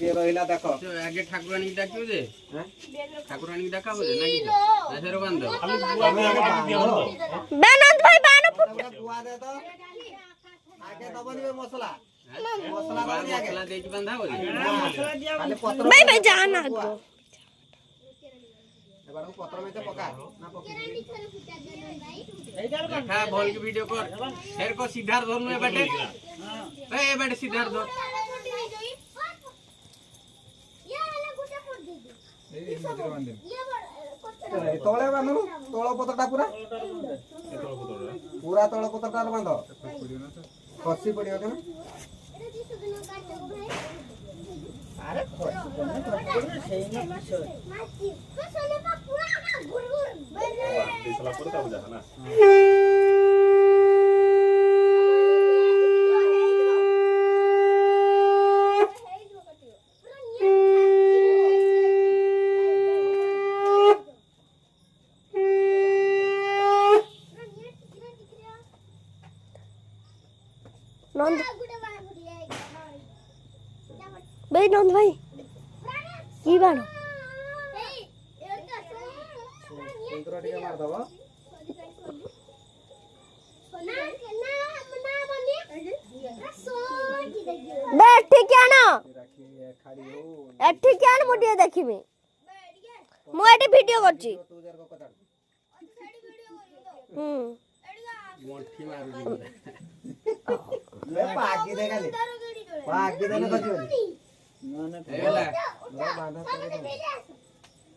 के रहिला देखो आगे ठाकुरानी की डाकियो जे हैं ठाकुरानी की डाका हो जे ना की ऐसे बांध दो बेनंद भाई बानो बुआ दे तो आगे दबनी में मसला मसला दे की बंधा हो जे खाली पत्र भाई भाई जाना दो एबार पत्र में तो पका ना पकी देखा बोल की वीडियो कर शेर को सिद्धार्थ धर में बैठे ए बैठे सिद्धार्थ धर तोले बांधो तोल पत्रटा पूरा पूरा तोल पत्रटा बांधो खसी पड़ियो के अरे सेही ना दिसला पड़ता हो जाता ना नंद भाई नंद भाई की बानो इंद्र टिके मार दबो बे ठीक है ना राखी खाड़ी हो ठीक है ना मुटिए देखिबे मु एटी वीडियो करची तू जर को कता मोठी मारू ले पागी दे खाली पागी देने बजियो एला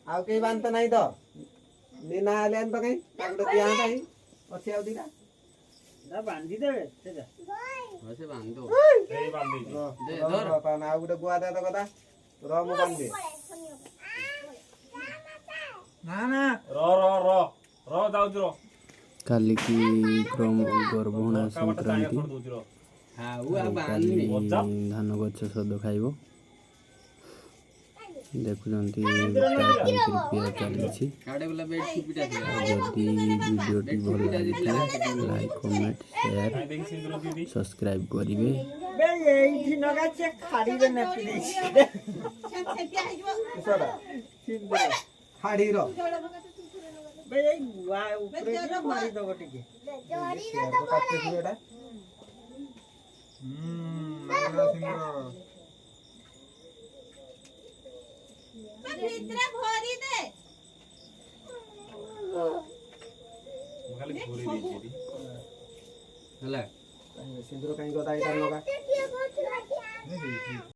आउ के बांध नहीं तो बिना लेन तो कहीं ताकू दिया नहीं अच्छी आउ दिला ना बांधी देबे सेजा वैसे बांध दो ए बांधी दे धर पान आउ गुटे गुआ दे तो कथा रो मु बांध दे ना ना रो रो रो रो जाऊ रो काली की गर्भणा संक्रांति हां वो बांधनी धान गछ सद खाइब देखुंती क्रिया चली काडे वाला बेड सुपीटा जदि वीडियोटी भल लगी लाइक कमेंट शेयर सब्सक्राइब करेंगे बे एठी नगा चेक खाड़ी दे न प्लीज खाड़ी रो बे ए गुआ ऊपर के मारी दो टिके काटे बेटा भीतर भरी दे खाली घोरी देछि हला सिंदूर कहीं गोदाई कर लगा